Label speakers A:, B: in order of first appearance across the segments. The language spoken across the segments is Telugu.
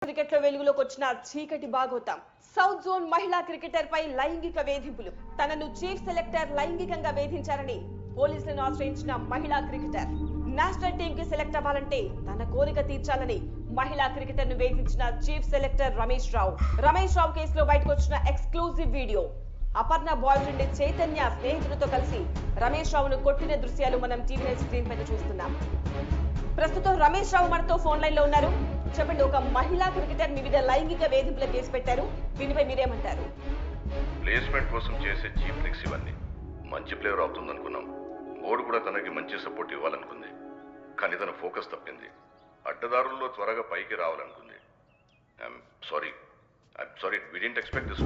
A: క్రికెట్ లో వెలుగులోకి వచ్చిన చీకటి భాగోతం. సౌత్ జోన్ మహిళా క్రికెటర్ పై లైంగిక వేధింపులు. తనను చీఫ్ సెలెక్టర్ లైంగికంగా వేధించారని పోలీసులను ఆశ్రయించిన మహిళా క్రికెటర్. నేషనల్ టీమ్ కి సెలెక్ట్ అవ్వాలంటే తన కోరిక తీర్చాలని మహిళా క్రికెటర్ ను వేధించిన చీఫ్ సెలెక్టర్ రమేష్ రావు కేసులో బయటకు వచ్చిన exclusive video. Aparna boy friend Chaitanya స్నేహితులతో కలిసి రమేష్ రావును కొట్టిన దృశ్యాలు మనం టీవీ స్క్రీన్ పైన చూస్తున్నాం. ప్రస్తుతం రమేష్ రావు మనతో ఫోన్ లైన్ లో ఉన్నారు. చెప్పండి, ఒక మహిళా క్రికెటర్ మీ మీద లైంగిక వేధింపుల కేసు పెట్టారు, దీనిపై మీరేమంటారు?
B: ప్లేస్మెంట్ కోసం చేసే చీప్ ట్రిక్స్ ఇవన్నీ. మంచి ప్లేయర్ అవుతుందనుకున్నాం, బోర్డు కూడా తనకి మంచి సపోర్ట్ ఇవ్వాలనుకుంది, కానీ తన ఫోకస్ తప్పింది. అడ్డదారుల్లో త్వరగా పైకి రావాలనుకుంది. I'm sorry, we didn't expect this.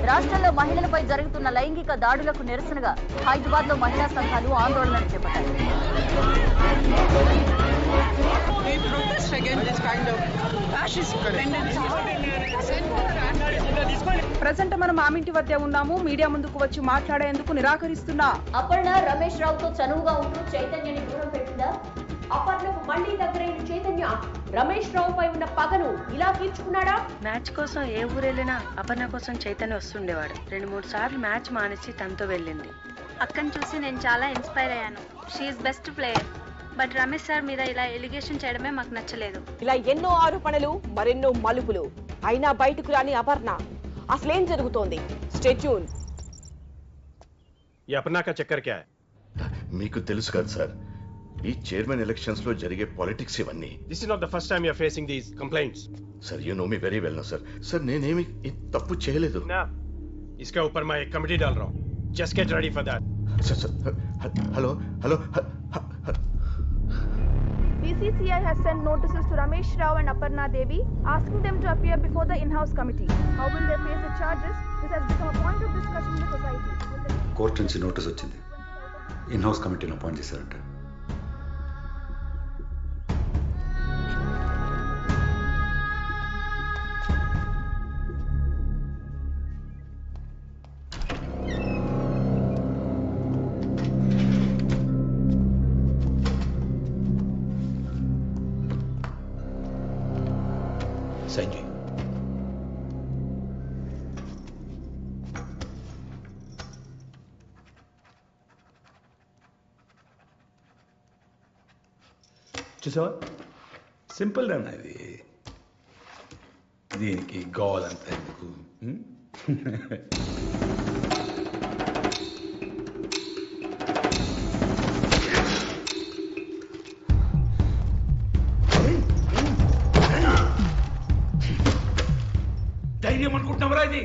C: రాష్ట్రంలో మహిళలపై జరుగుతున్న లైంగిక దాడులకు నిరసనగా హైదరాబాద్ లో మహిళా సంఘాలు ఆందోళనలు చేపట్టాయి.
D: ప్రజెంట్ మనం ఆమింటి వద్ద ఉన్నాము. మీడియా ముందుకు వచ్చి మాట్లాడేందుకు నిరాకరిస్తున్నా.
C: అపర్ణ రమేష్ రావుతో చనువుగా ఉంటూ చైతన్యని దూరం పెట్టిందా? అపర్ణకు మళ్లీ దగ్గరైన చైతన్య రమేష్ రావుపై ఉన్న పగను ఇలా తీర్చుకున్నాడా?
E: మ్యాచ్ కోసం ఏ ఊరెళ్ళినా అపర్ణ కోసం చైతన్య వస్తుండేవాడు. 2-3 సార్లు మ్యాచ్ మానేసి తనతో వెళ్ళింది.
F: అక్కని చూసి నేను చాలా ఇన్స్పైర్ అయ్యాను. She is best player. But Ramesh sir మీద ఇలా ఎలిగేషన్ చేయడమే మాకు నచ్చలేదు.
A: ఇలా ఎన్నో ఆరోపణలు, మరెన్నో మలుపులు. అయినా బయటకు రాని అపర్ణ. అసలేం జరుగుతోంది? Stay tune.
B: మీకు తెలుసు కదా సార్, ఈ చైర్మన్ ఎలక్షన్స్ లో జరిగే పాలిటిక్స్ ఇవన్నీ.
G: This is not the first time you are facing these complaints.
B: Sir, you know me very well now, sir. Sir, నేనేమి తప్పు చేయలేదు.
G: ना, इसके ऊपर मैं एक कमेटी डाल रहा हूँ. Just get ready for that.
B: Sir, hello.
H: BCCI has sent notices to Ramesh Rao and Aparna Devi asking them to appear before the in-house committee. How will they face the charges? This has become a point of discussion in the society.
I: Court నుంచి నోటీస్ వచ్చింది. ఇన్-హౌస్ కమిటీని అపాయింట్ చేశారంట. సంజయ్,
J: చూసావా, సింపుల్ రా ఇది. దీనికి గోలంతా ఎందుకు? ధైర్యం అనుకుంటున్నావరా ఇది?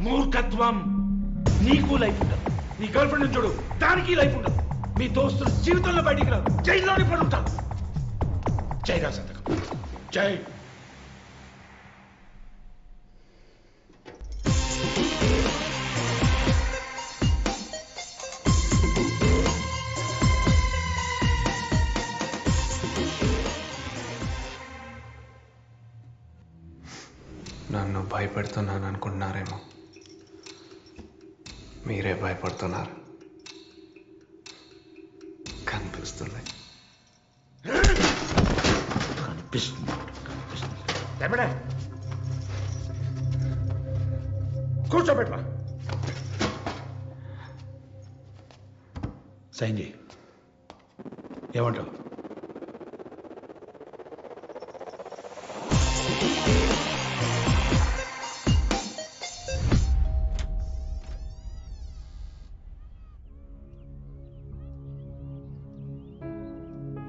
J: మూర్ఖత్వం. నీకు లైఫ్ ఉండదు, నీ గర్ల్ ఫ్రెండ్ చూడు, దానికి లైఫ్ ఉండదు, మీ దోస్తులు జీవితంలో బయటికి రాదు, జైల్లోనే పడి ఉంటారు. జై రా సంతకం, జై.
K: నన్ను భయపెడుతున్నాను అనుకుంటున్నారేమో, మీరే భయపడుతున్నారు. కనిపిస్తుంది.
J: కూర్చోబెట్టరా. సంజయ్, ఏమంటావు?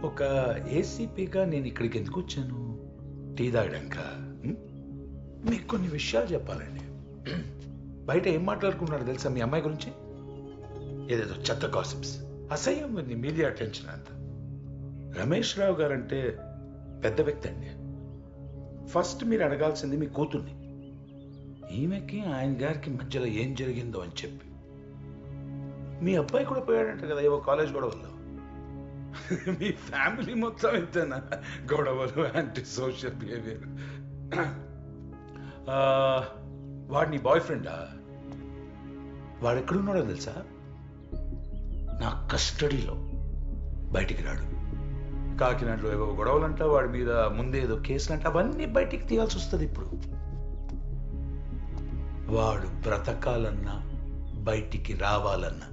J: ఒక ఏసీపీగా నేను ఇక్కడికి ఎందుకు వచ్చాను? టీ తాగడాక? మీకు కొన్ని విషయాలు చెప్పాలండి. బయట ఏం మాట్లాడుకుంటున్నారు తెలుసా మీ అమ్మాయి గురించి? ఏదేదో చెత్త గాసిప్స్, అసహ్యం ఉంది మీడియా అటెన్షన్ అంతా. రమేష్ రావు గారంటే పెద్ద వ్యక్తి అండి. ఫస్ట్ మీరు అడగాల్సింది మీ కూతుర్ని. ఈమెకి ఆయన గారికి మధ్యలో ఏం జరిగిందో అని చెప్పి. మీ అబ్బాయి కూడా పోయాడంట కదా ఏవో కాలేజ్ గొడవల్లో. మీ ఫ్యామిలీ మొత్తం ఎంతేనా గొడవలు యాంటీ సోషల్ బిహేవియర్. వాడు నీ బాయ్ ఫ్రెండా? వాడు ఎక్కడున్నాడో తెలుసా? నా కస్టడీలో. బయటికి రాడు. కాకినాడలో ఏవో గొడవలంట, వాడి మీద ముందే ఏదో కేసులంట, అవన్నీ బయటికి తీయాల్సి వస్తుంది ఇప్పుడు. వాడు బ్రతకాలన్నా బయటికి రావాలన్నా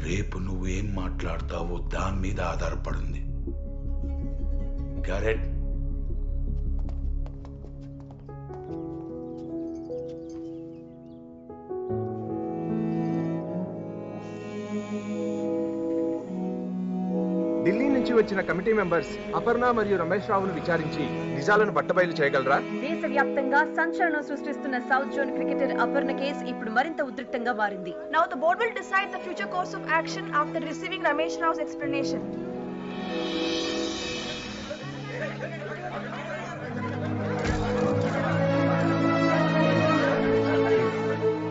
J: రేపు నువ్వు ఏం మాట్లాడతావో దాని మీద ఆధారపడింది. కరెక్ట్?
L: ఢిల్లీ నుంచి వచ్చిన కమిటీ మెంబర్స్ అపర్ణ మరియు రమేష్ రావును విచారించి నిజాలను బట్టబయలు చేయగలరా?
C: దేశవ్యాప్తంగా సంచలనం సృష్టిస్తున్న south zone cricketer Aparna case ఇప్పుడు మరింత ఉద్రిక్తంగా మారింది.
H: Now the board will decide the future course of action after receiving Ramesh Rao's explanation.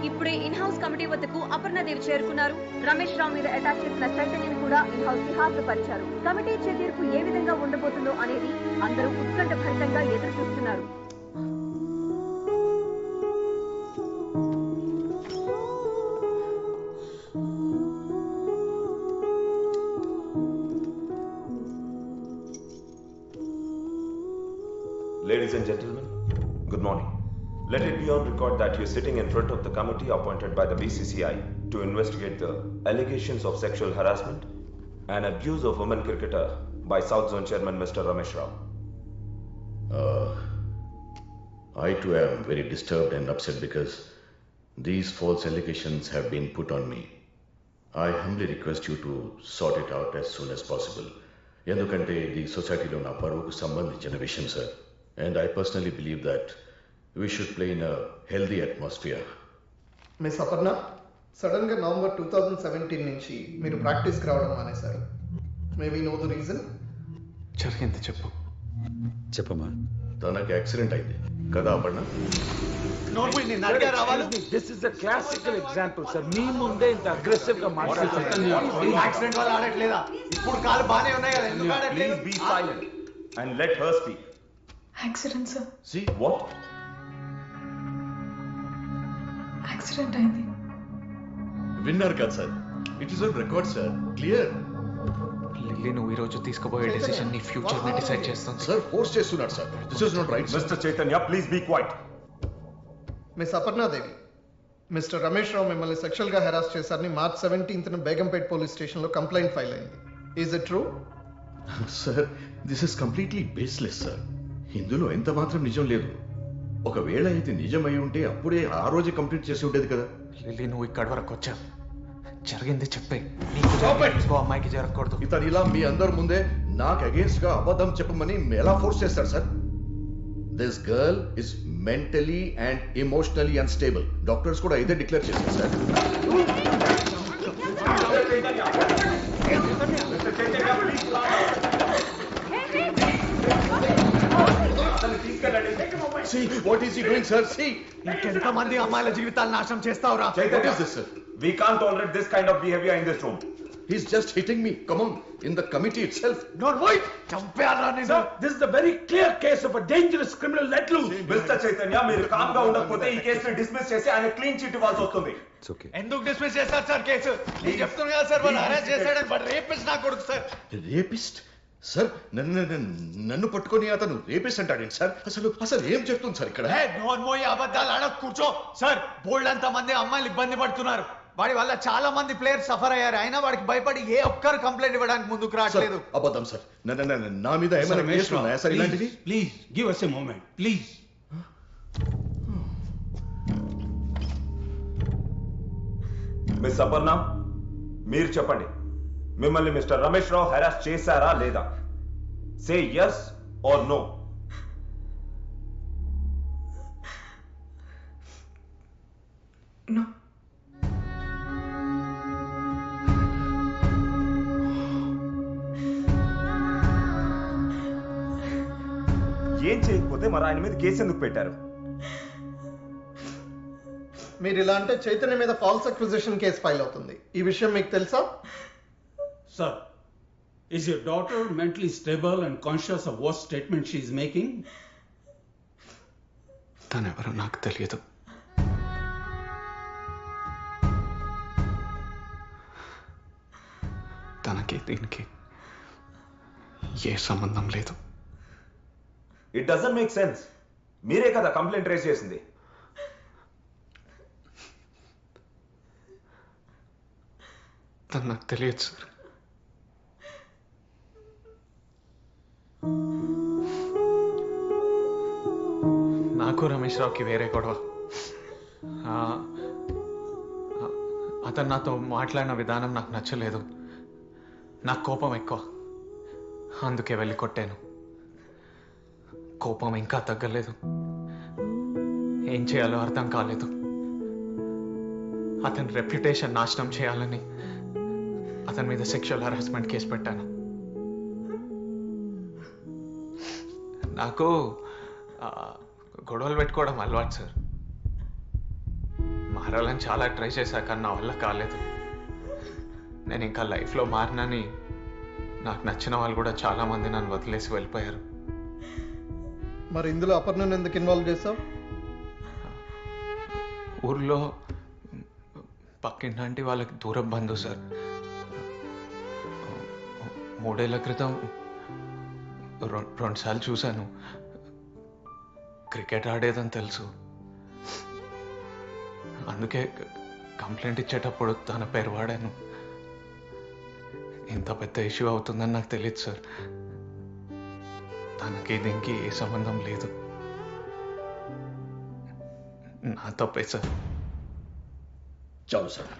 C: ఇప్పుడే ఇన్ హౌస్ కమిటీ వద్దకు అపర్ణదేవి చేరుకున్నారు. రమేష్ రావు మీద అటాక్ చేసిన చైతన్యని కూడా ఇన్ హౌస్ కి హాజరుపరిచారు. కమిటీ తీర్పు ఏ విధంగా ఉండబోతుందో అనేది అందరూ ఉత్కంఠభరితంగా ఎదురు చూస్తున్నారు.
M: Ladies and gentlemen, good morning. Let it be on record that you're sitting in front of the committee appointed by the BCCI to investigate the allegations of sexual harassment and abuse of women cricketer by South Zone Chairman Mr. Ramesh Rao.
B: I too am very disturbed and upset because these false allegations have been put on me. I humbly request you to sort it out as soon as possible. ఎందుకంటే ఇది సొసైటీలో నా పరువుకు సంబంధించిన విషయం sir. And I personally believe that we should play in a healthy atmosphere.
N: Miss Aparna, sudden గా నవంబర్ 2017 నుంచి మీరు ప్రాక్టీస్కి రావడం మానేశారు. May we know the reason?
K: జరిగింది చెప్పు.
I: చెప్పమ్మా.
B: తనకి యాక్సిడెంట్ అయింది కదా Aparna?
J: This is the classical example sir. మీ ముందే ఇంత అగ్రెసివ్ గా మాట్లాడుతున్నారు.
L: యాక్సిడెంట్ వల్ల ఆడట్లేదా? ఇప్పుడు కాలు బానే ఉన్నాయి కదా, ఎందుకు ఆడట్లేదు?
M: Please be silent and let her speak.
O: Accident sir.
M: See what?
O: Accident అయింది.
B: విన్నారు కదా sir, it is on record sir, clear.
K: Lily, నువ్వు ఈరోజు తీసుకోబోయే డెసిషన్ నీ ఫ్యూచర్ ని డిసైడ్ చేస్తుంది.
B: సార్ ఫోర్స్ చేస్తున్నాడు sir. This is not right.
M: Mr. Chaitanya, please be quiet.
N: Miss Aparnadevi, mister Ramesh Rao మిమ్మల్ని సెక్షువల్ గా హెరాస్ చేశారని మార్చ్ 17న బేగంపేట్ పోలీస్ స్టేషన్ లో కంప్లైంట్ ఫైల్ అయింది. Is it true?
B: Sir this is completely baseless sir. ఇందులో ఎంత మాత్రం నిజం లేదు. ఒకవేళ అయితే నిజమై ఉంటే అప్పుడే ఆ రోజే కంప్లీట్ చేసి ఉండేది కదా.
K: లిల్లీ, నువ్వు ఇక్కడి వరకు వచ్చా, జరిగింది చెప్పే. అమ్మాయికి జరగకూడదు.
B: ఇతను ఇలా మీ అందరి ముందే నాకు అగేన్స్ట్ గా అబద్ధం చెప్పమని ఎలా ఫోర్స్ చేస్తాడు sir? This girl is mentally and emotionally unstable. Doctors కూడా ఇదే డిక్లేర్ చేశారు sir. See what is he doing, sir? See.
L: ఇంకెంతమంది అమ్మాయిల జీవితాలను నాశనం చేస్తావురా?
B: What is this, sir?
M: We can't tolerate this kind of behavior in this room.
B: He's just hitting me. Come on, in the committee itself.
J: No, wait. Sir, this is a very clear case of a dangerous criminal let loose.
M: Mr. Chaitanya, మీరు కామ్ గా ఉండకపోతే ఈ కేసుని డిస్మిస్ చేసి ఆయన క్లీన్ చిట్ ఇవ్వాల్సి వస్తుంది.
I: It's okay.
L: ఎందుకు డిస్మిస్ చేస్తారు సార్ కేసు? నేను చెప్తున్నాను కదా సార్, వాళ్ళు అరెస్ట్ చేశాడని. బట్ రేపిస్ట్ నా కొడుకు సార్.
B: రేపిస్ట్? సార్ నన్ను పట్టుకొని అతను రేపిస్ట్ అంటాడేంటి సార్? అసలు ఏం చెప్తుంది సార్ ఇక్కడ?
L: నోన్మోయి అబద్ధాలు ఆడ కూర్చో సార్. బోల్డ్ అంత మంది అమ్మాయిలు ఇబ్బంది పడుతున్నారు. వాడి వల్ల చాలా మంది ప్లేయర్స్ సఫర్ అయ్యారు. అయినా వాడికి భయపడి ఏ ఒక్కరు కంప్లైంట్ ఇవ్వడానికి ముందుకు రావట్లేదు.
B: అబద్ధం సార్. నా మీద ఏమైనా కేసులు ఉన్నాయా సార్ ఇలాంటివి?
G: Please give us a moment, please.
M: Miss Aparna, మీరు చెప్పండి, మిమ్మల్ని మిస్టర్ రమేష్ రావు హెరాస్ చేశారా లేదా? సే yes or no.
O: No.
M: ఏం చేయకపోతే మరి ఆయన మీద కేసు ఎందుకు పెట్టారు?
N: మీరు ఇలా అంటే చైతన్య మీద ఫాల్స్ అక్విజిషన్ కేసు ఫైల్ అవుతుంది. ఈ విషయం మీకు తెలుసా?
G: Sir
P: Is your daughter mentally stable and conscious of what statement she is making?
K: తనెవరో నాకు తెలియదు. తనకి దీనికి ఏ సంబంధం లేదు.
M: It doesn't make sense. మీరే కదా కంప్లైంట్ రేస్ చేసింది.
K: తను నాకు తెలియదు సార్. నాకు రమేష్ రావుకి వేరే గొడవ. అతను నాతో మాట్లాడిన విధానం నాకు నచ్చలేదు. నాకు కోపం ఎక్కువ, అందుకే వెళ్ళి కొట్టాను. కోపం ఇంకా తగ్గలేదు. ఏం చేయాలో అర్థం కాలేదు. అతని రెప్యుటేషన్ నాశనం చేయాలని అతని మీద సెక్షువల్ హరాస్మెంట్ కేసు పెట్టాను. నాకు గొడవలు పెట్టుకోవడం అలవాటు సార్. మారాలని చాలా ట్రై చేశాక నా వల్ల కాలేదు. నేను ఇంకా లైఫ్లో మారినని నాకు నచ్చిన వాళ్ళు కూడా చాలామంది నన్ను వదిలేసి వెళ్ళిపోయారు.
N: మరి ఇందులో అపర్ణను ఎందుకు ఇన్వాల్వ్ చేసావు?
K: ఊర్లో పక్కింటి వాళ్ళకి దూరం బంధువు సార్. 3 ఏళ్ల క్రితం 2 సార్లు చూశాను. క్రికెట్ ఆడేదని తెలుసు. అందుకే కంప్లైంట్ ఇచ్చేటప్పుడు తన పేరు వాడాను. ఇంత పెద్ద ఇష్యూ అవుతుందని నాకు తెలియదు సార్. తనకి దీనికి ఏ సంబంధం లేదు. నా తప్పే సార్.
Q: చాలు సార్,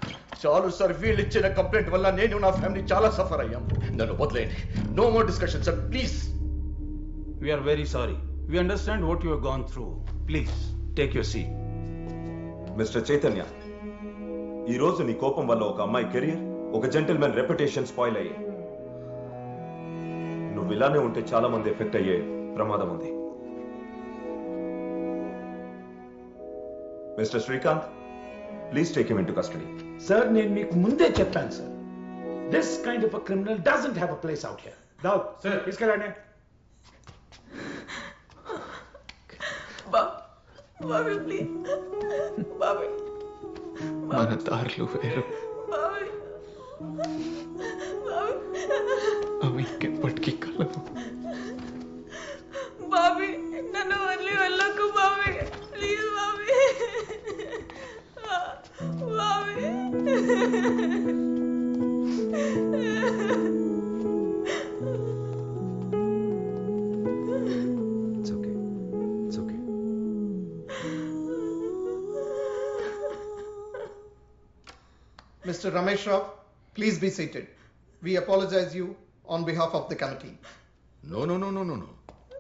Q: చాలు సార్. వీళ్ళు ఇచ్చిన కంప్లైంట్ వల్ల నేను నా ఫ్యామిలీ చాలా సఫర్ అయ్యాం. నన్ను వదిలేయండి. No more discussion sir, please.
P: We are very sorry. We understand what you have gone through. Please take your seat.
M: Mister Chaitanya, ఈ రోజు నీ కోపం వల్ల ఒక అమ్మాయి కెరీర్, ఒక జెంటిల్మెన్ రెప్యుటేషన్ స్పాయిల్ అయ్యాయి. నువ్వు ఇలానే ఉంటే చాలా మంది ఎఫెక్ట్ అయ్యే ప్రమాదం ఉంది. Mister Srikanth, please take him into custody.
J: Sir, నేను మీకు ముందే చెప్పాను sir, this kind of a criminal doesn't have a place out here. దావ్ sir, తీసుకెళ్ళండి.
O: బాబీ ప్లీజ్, బాబీ.
K: మన దారులు వేరు. అవి ఇంకెప్పటికీ కలవు.
O: బాబీ, నన్ను వదిలి వెళ్ళకు Bobby, please Bobby. Bobby.
N: Mr. Ramesh Rao, please be seated. We apologize you on behalf of the committee.
Q: No.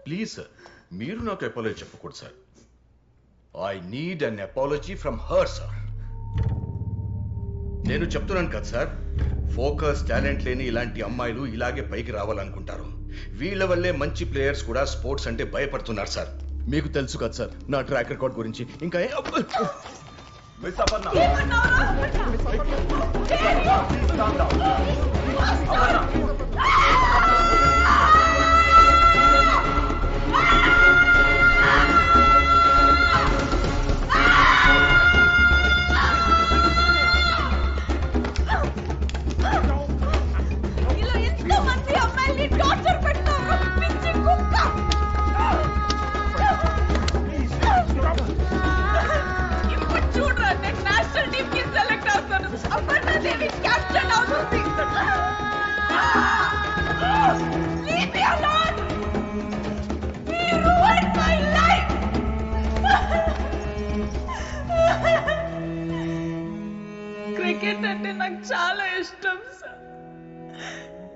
Q: Please sir, మీరు నాకు అపాలజీ చెప్పకూడదు sir. I need an apology from her sir. నేను చెప్తున్నాను కదా సార్, ఫోకస్ టాలెంట్ లేని ఇలాంటి అమ్మాయిలు ఇలాగే పైకి రావాలనుకుంటారు. వీళ్ళ వల్లే మంచి ప్లేయర్స్ కూడా స్పోర్ట్స్ అంటే భయపడుతున్నారు సార్. మీకు తెలుసు కదా సార్ నా ట్రాక్ రికార్డ్ గురించి. ఇంకా
M: మిస్ అపర్ణ,
O: ఇలా ఎంతమంది అమ్మాయిల్ని టార్చర్ పెడతారు, పిచ్చి కుక్క. ఇప్పుడు చూడరా, నేను నేషనల్ టీమ్ కి సెలెక్ట్ అవుతాను. అపర్ణ దేవి కెప్టెన్ అవుతుంది. Leave me alone. You ruined my life. Cricket అంటే నాకు చాలా ఇష్టం sir.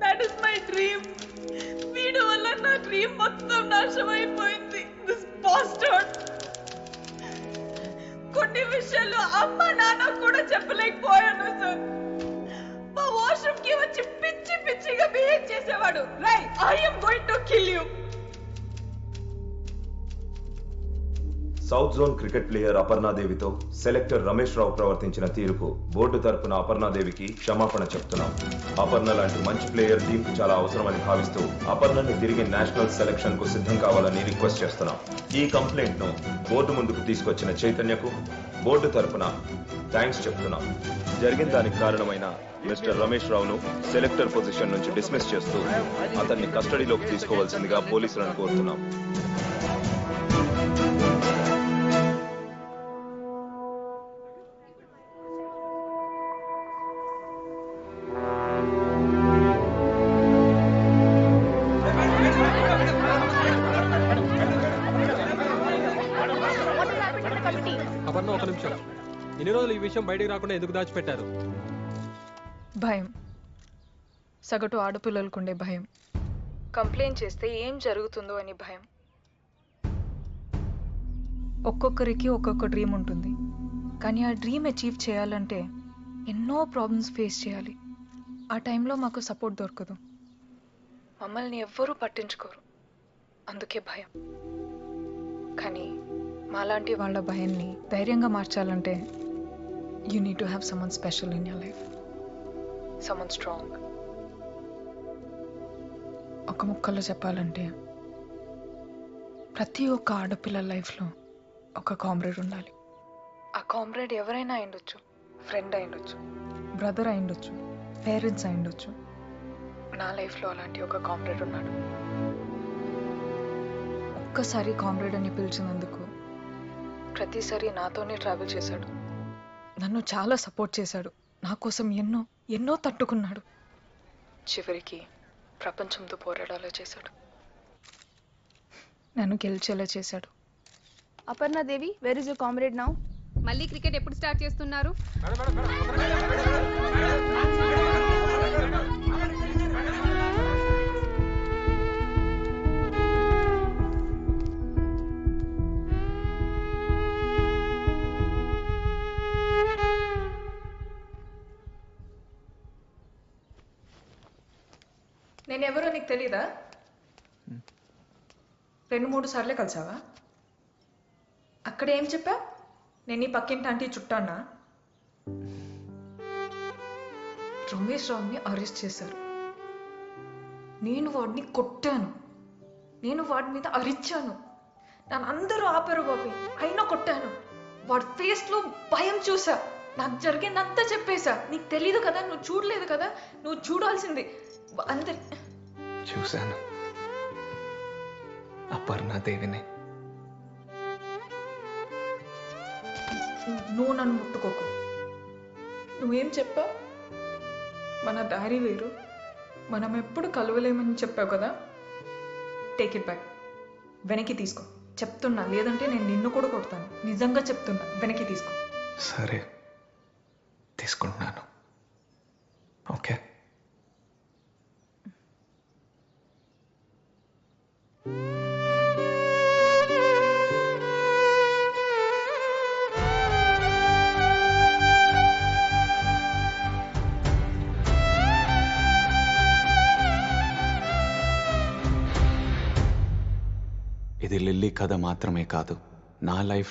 O: That is my dream. వీడి వల్ల నా డ్రీమ్ మొత్తం నాశనం అయిపోయింది. This bastard. కొన్ని విషయాలు అమ్మ నాన్న కూడా చెప్పలేకపోయాను సార్. మా వాష్రూమ్ కి వచ్చి పిచ్చి పిచ్చిగా బిహేవ్ చేసేవాడు. I am going to kill you.
M: South zone cricket player అపర్ణాదేవితో సెలెక్టర్ రమేష్ రావు ప్రవర్తించిన తీరుకు బోర్డు తరపున అపర్ణాదేవికి క్షమాపణ చెప్తున్నాం. అపర్ణ లాంటి మంచి ప్లేయర్ టీంకు చాలా అవసరమని భావిస్తూ అపర్ణని తిరిగి నేషనల్ సెలక్షన్ కు సిద్ధం కావాలని రిక్వెస్ట్ చేస్తున్నాం. ఈ కంప్లైంట్ ను బోర్డు ముందుకు తీసుకొచ్చిన చైతన్యకు బోర్డు తరపున థ్యాంక్స్ చెప్తున్నాం. జరిగిన దానికి కారణమైన మిస్టర్ రమేష్ రావును సెలెక్టర్ పొజిషన్ నుంచి డిస్మిస్ చేస్తూ అతన్ని కస్టడీలోకి తీసుకోవాల్సిందిగా పోలీసులను కోరుతున్నాం.
R: అపర్ణ ఒక నిమిషం, ఇన్ని రోజులు ఈ విషయం బయటకు రాకుండా ఎందుకు దాచిపెట్టారు?
S: భయం, సగటు ఆడపిల్లలకుండే భయం. కంప్లైంట్ చేస్తే ఏం జరుగుతుందో అని భయం. ఒక్కొక్కరికి ఒక్కొక్క డ్రీమ్ ఉంటుంది, కానీ ఆ డ్రీమ్ అచీవ్ చేయాలంటే ఎన్నో ప్రాబ్లమ్స్ ఫేస్ చేయాలి. ఆ టైంలో మాకు సపోర్ట్ దొరకదు, మమ్మల్ని ఎవ్వరూ పట్టించుకోరు, అందుకే భయం. కానీ మాలాంటి వాళ్ళ భయాన్ని ధైర్యంగా మార్చాలంటే you need to have someone special in your life, someone strong. ఒక ముక్కలో చెప్పాలంటే ప్రతి ఒక్క ఆడపిల్ల లైఫ్లో ఒక కామ్రేడ్ ఉండాలి. ఆ కామ్రేడ్ ఎవరైనా అయిండొచ్చు, ఫ్రెండ్ అయిండొచ్చు, బ్రదర్ అయిండొచ్చు, పేరెంట్స్ అయిండొచ్చు. నా లైఫ్లో అలాంటి ఒక కామ్రేడ్ ఉన్నాడు. ఒక్కసారి కామ్రేడ్ అని పిలిచినందుకు ప్రతిసారి నాతోనే ట్రావెల్ చేశాడు, నన్ను చాలా సపోర్ట్ చేశాడు, నా కోసం ఎన్నో ఎన్నో తట్టుకున్నాడు. చివరికి ప్రపంచంతో పోరాడాలో చేశాడు, నన్ను గెలిచేలా చేశాడు.
H: Aparna Devi, where is your comrade now?
C: మళ్ళీ క్రికెట్ ఎప్పుడు స్టార్ట్ చేస్తున్నారు?
S: నేనెవరో నీకు తెలీదా? 2-3 సార్లే కలిసావా? అక్కడ ఏం చెప్పా? నేను ఈ పక్కింటి ఆంటీ చుట్టానా? రమేష్ రావుని అరెస్ట్ చేశారు. నేను వాడిని కొట్టాను, నేను వాడి మీద అరిచాను, నన్ను అందరూ ఆపారు బాబీ, అయినా కొట్టాను. వాడి ఫేస్లో భయం చూసా, నాకు జరిగిందంతా చెప్పేశా. నీకు తెలీదు కదా, నువ్వు చూడలేదు కదా, నువ్వు చూడాల్సింది. అందరి
K: చూశాను అపర్ణాదేవిని.
S: నువ్వు నన్ను ముట్టుకోకు. నువ్వేం చెప్పా? మన దారి వేరు, మనం ఎప్పుడు కలవలేమని చెప్పావు కదా. టేక్ ఇట్ బ్యాక్, వెనక్కి తీసుకో చెప్తున్నా, లేదంటే నేను నిన్ను కూడా కొడతాను. నిజంగా చెప్తున్నా, వెనక్కి తీసుకో.
K: సరే తీసుకుంటున్నాను. ఓకే. ఇది లిల్లీ కథ మాత్రమే కాదు, నా లైఫ్